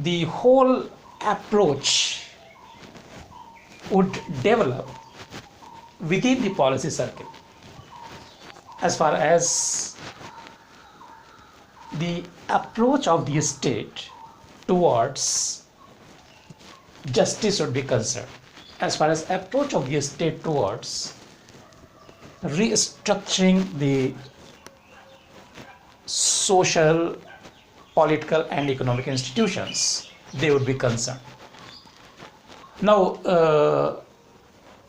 the whole approach would develop within the policy circle as far as the approach of the state towards justice would be concerned, as far as approach of the state towards restructuring the social, political and economic institutions, they would be concerned. Now,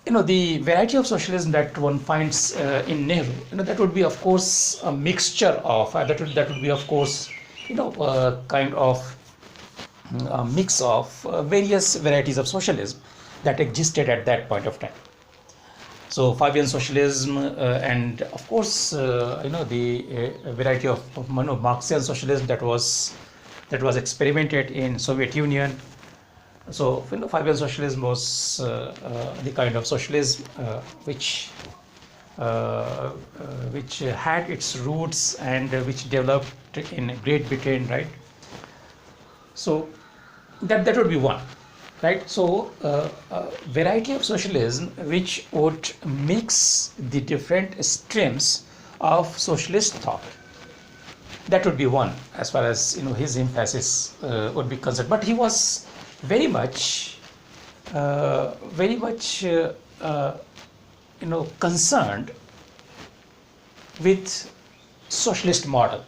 the variety of socialism that one finds in Nehru, that would be of course a mixture of, that would be of course, kind of a mix of various varieties of socialism that existed at that point of time. So Fabian socialism and of course the variety of Marxian socialism that was experimented in Soviet Union. So Fabian socialism was the kind of socialism which had its roots and which developed in Great Britain, right? So that would be one. Right, so variety of socialism which would mix the different streams of socialist thought. That would be one, as far as his emphasis would be concerned. But he was very much concerned with socialist model,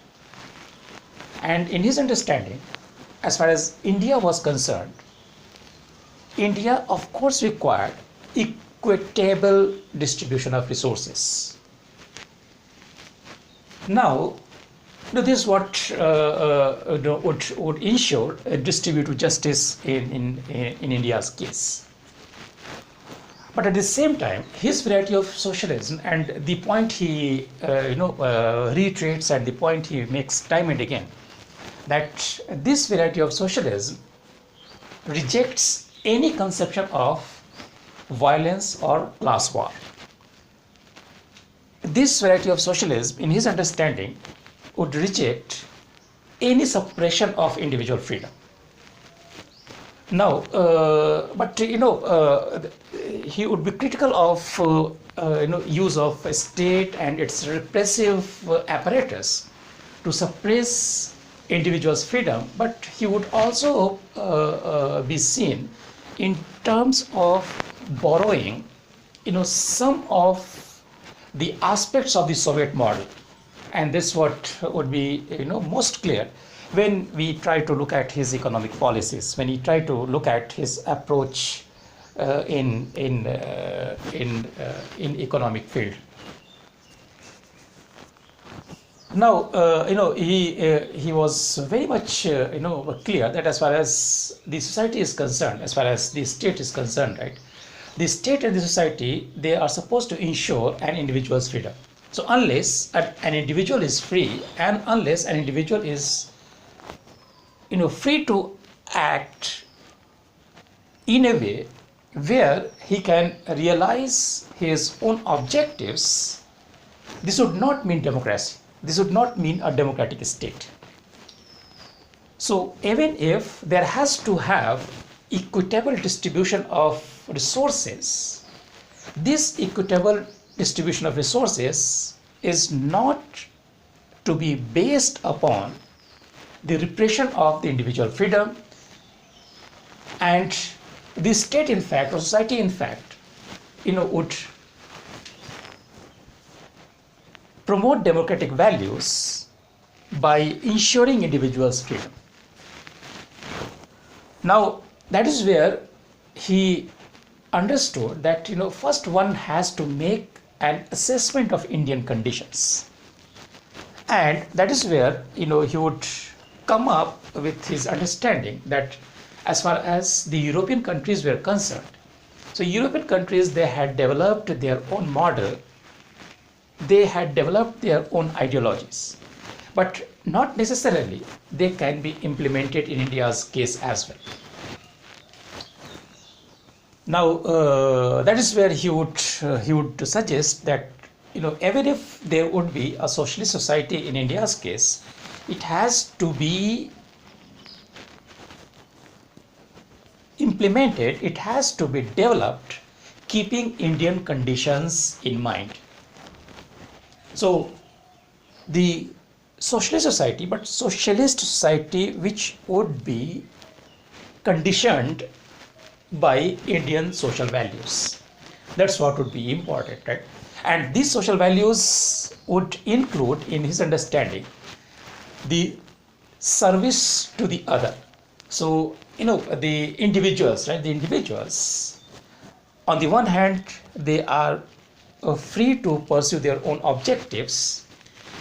and in his understanding, as far as India was concerned, India, of course, required equitable distribution of resources. Now, this is what would ensure distributive justice in India's case. But at the same time, his variety of socialism and the point he reiterates and the point he makes time and again, that this variety of socialism rejects any conception of violence or class war. This variety of socialism, in his understanding, would reject any suppression of individual freedom. Now, he would be critical of use of a state and its repressive apparatus to suppress individuals' freedom, but he would also be seen in terms of borrowing, some of the aspects of the Soviet model, and this what would be, most clear when we try to look at his economic policies, when he tried to look at his approach in economic field. Now, he was very much, clear that as far as the society is concerned, as far as the state is concerned, right, the state and the society, they are supposed to ensure an individual's freedom. So unless an individual is free, and unless an individual is, free to act in a way where he can realize his own objectives, this would not mean democracy. This would not mean a democratic state. So even if there has to have equitable distribution of resources, this equitable distribution of resources is not to be based upon the repression of the individual freedom, and the state in fact, or society in fact, would promote democratic values by ensuring individuals' freedom. Now, that is where he understood that, first one has to make an assessment of Indian conditions. And that is where, he would come up with his understanding that as far as the European countries were concerned, so European countries, they had developed their own model, they had developed their own ideologies, but not necessarily they can be implemented in India's case as well. Now, that is where he would suggest that, even if there would be a socialist society in India's case, it has to be implemented, it has to be developed keeping Indian conditions in mind. So the socialist society which would be conditioned by Indian social values. That's what would be important, right? And these social values would include, in his understanding, the service to the other. So, the individuals, right? The individuals, on the one hand, they are free to pursue their own objectives,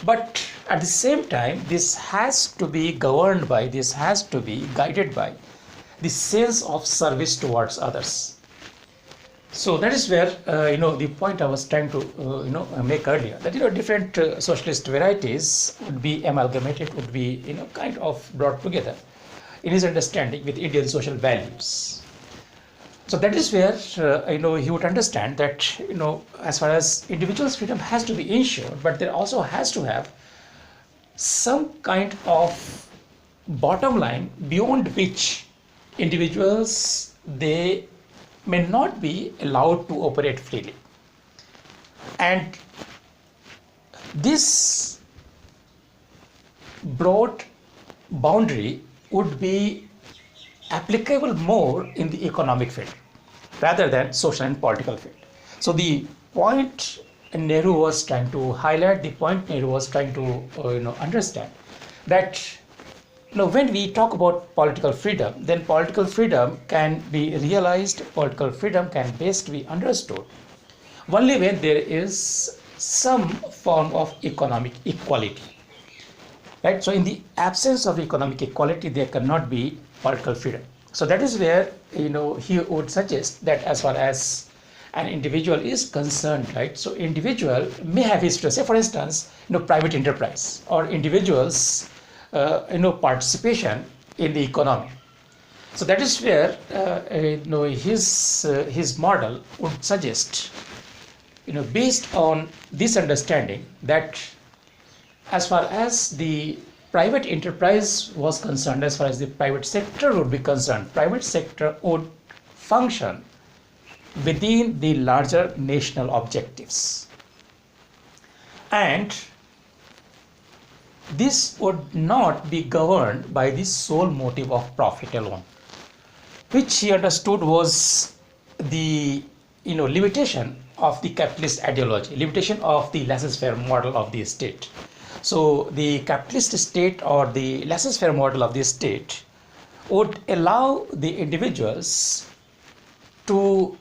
but at the same time, this has to be governed by, this has to be guided by the sense of service towards others. So that is where the point I was trying to make earlier, that different socialist varieties would be amalgamated, would be kind of brought together in his understanding with Indian social values. So that is where he would understand that as far as individual's freedom has to be ensured, but there also has to have some kind of bottom line beyond which individuals, they may not be allowed to operate freely. And this broad boundary would be applicable more in the economic field rather than social and political field. So the point Nehru was trying to highlight, the point Nehru was trying to understand, that when we talk about political freedom, then political freedom can be realized, political freedom can best be understood only when there is some form of economic equality, right? So in the absence of economic equality, there cannot be political freedom. So that is where he would suggest that as far as an individual is concerned, right? So individual may have his, say for instance, private enterprise or individuals participation in the economy. So that is where his model would suggest, based on this understanding, that as far as the private enterprise was concerned, as far as the private sector would be concerned, private sector would function within the larger national objectives, and this would not be governed by the sole motive of profit alone, which he understood was the limitation of the capitalist ideology, limitation of the laissez-faire model of the state. So the capitalist state or the laissez-faire model of the state would allow the individuals to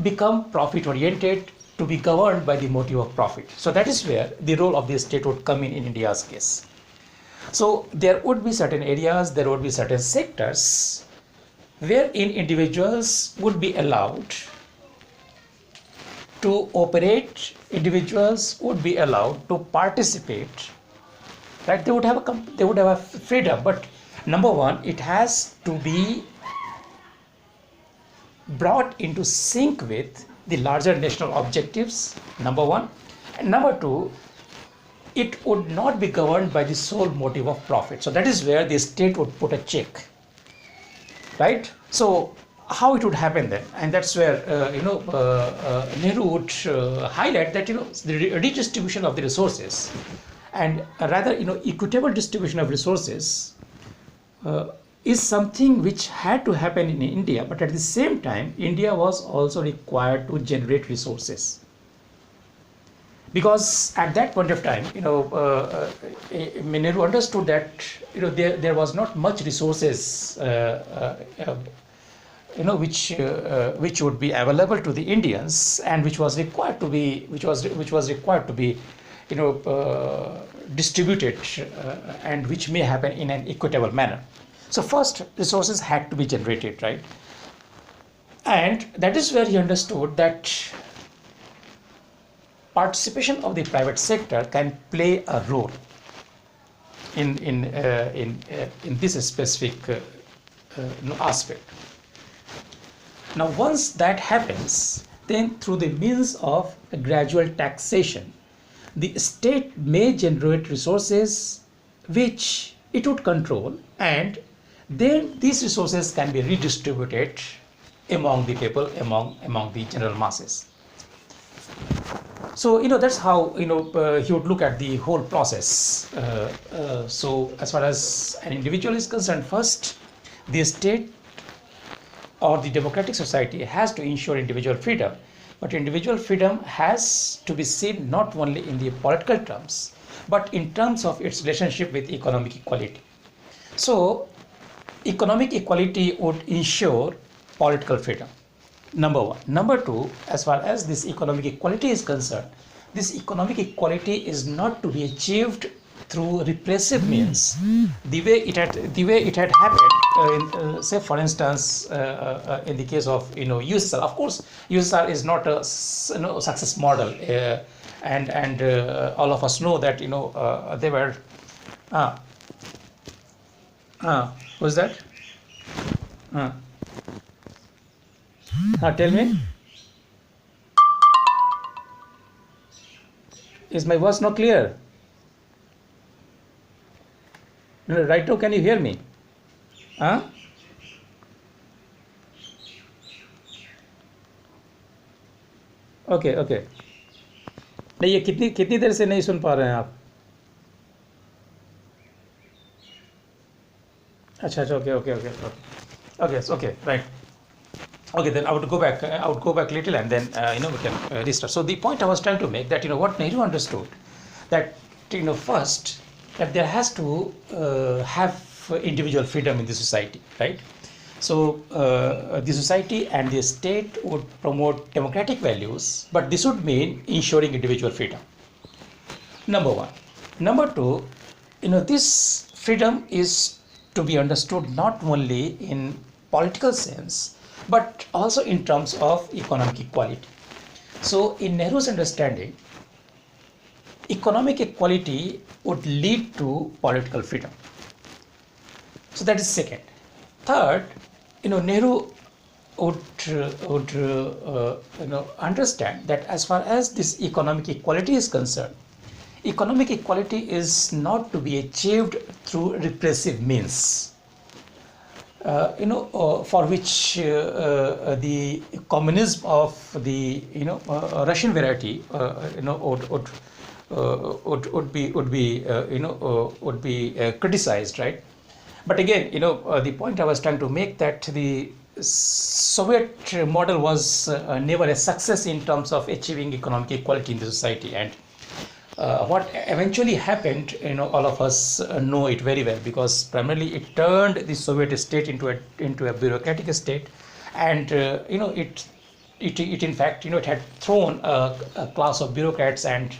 become profit oriented, to be governed by the motive of profit. So that is where the role of the state would come in India's case. So there would be certain areas, there would be certain sectors wherein individuals would be allowed to operate, individuals would be allowed to participate, right? They would have a freedom, but number one, it has to be brought into sync with the larger national objectives, number one, and number two, it would not be governed by the sole motive of profit. So that is where the state would put a check, right? So how it would happen then? And that's where Nehru would highlight that the redistribution of the resources, and rather equitable distribution of resources is something which had to happen in India, but at the same time India was also required to generate resources. Because at that point of time, Nehru understood that there was not much resources, which would be available to the Indians, and which was required to be, distributed, and which may happen in an equitable manner. So first, resources had to be generated, right? And that is where he understood that participation of the private sector can play a role in this specific aspect. Now, once that happens, then through the means of a gradual taxation, the state may generate resources which it would control, and then these resources can be redistributed among the people, among the general masses. So that's how he would look at the whole process. So as far as an individual is concerned, first the state or the democratic society has to ensure individual freedom, but individual freedom has to be seen not only in the political terms but in terms of its relationship with economic equality. So economic equality would ensure political freedom, number one. Number two, as far as this economic equality is concerned, this economic equality is not to be achieved through repressive means, the way it had happened say for instance in the case of USSR. Of course USSR is not a success model, and all of us know that they were who's that? Tell me, is my voice not clear? No, right now can you hear me? हाँ? Okay okay. नहीं, ये कितनी कितनी देर से नहीं सुन पा रहे हैं आप? अच्छा अच्छा, okay okay okay okay okay, right. Okay, then I would go back little, and then we can restart. So the point I was trying to make, that what Nehru understood, that first, that there has to have individual freedom in the society, right? So the society and the state would promote democratic values, but this would mean ensuring individual freedom. Number one. Number two, this freedom is to be understood not only in political sense but also in terms of economic equality. So in Nehru's understanding, economic equality would lead to political freedom. So that is second. Third, Nehru would understand that as far as this economic equality is concerned, economic equality is not to be achieved through repressive means. For which the communism of the Russian variety would be criticized, right? But again, the point I was trying to make, that the Soviet model was never a success in terms of achieving economic equality in the society, and what eventually happened, all of us know it very well, because primarily it turned the Soviet state into a bureaucratic state, and it in fact it had thrown a class of bureaucrats and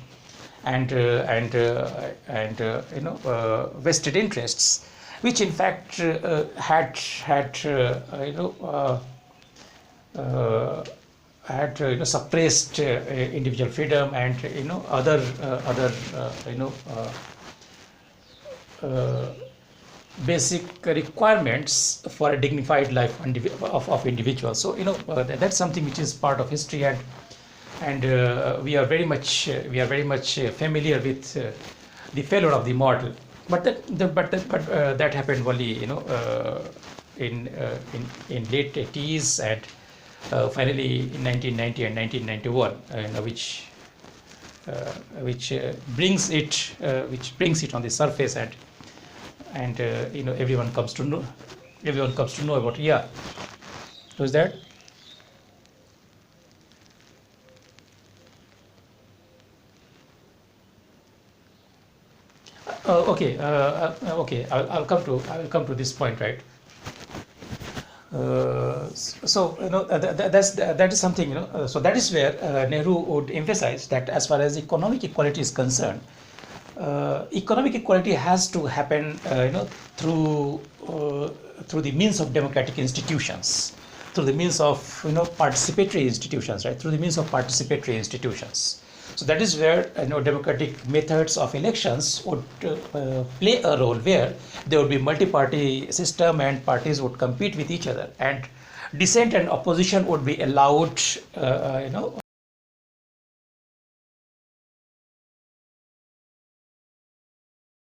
vested interests, which in fact had suppressed individual freedom and other basic requirements for a dignified life of individuals. So that's something which is part of history, and we are very much familiar with the failure of the model. But that happened only in late 80s, and finally in 1990 and 1991, which brings it on the surface, and everyone comes to know about. Yeah, who's that? Okay, I'll come to this point, right? So that is something, so that is where Nehru would emphasize that as far as economic equality is concerned, economic equality has to happen through the means of democratic institutions, through the means of participatory institutions, right? Through the means of participatory institutions. So that is where democratic methods of elections would play a role, where there would be multi-party system and parties would compete with each other, and dissent and opposition would be allowed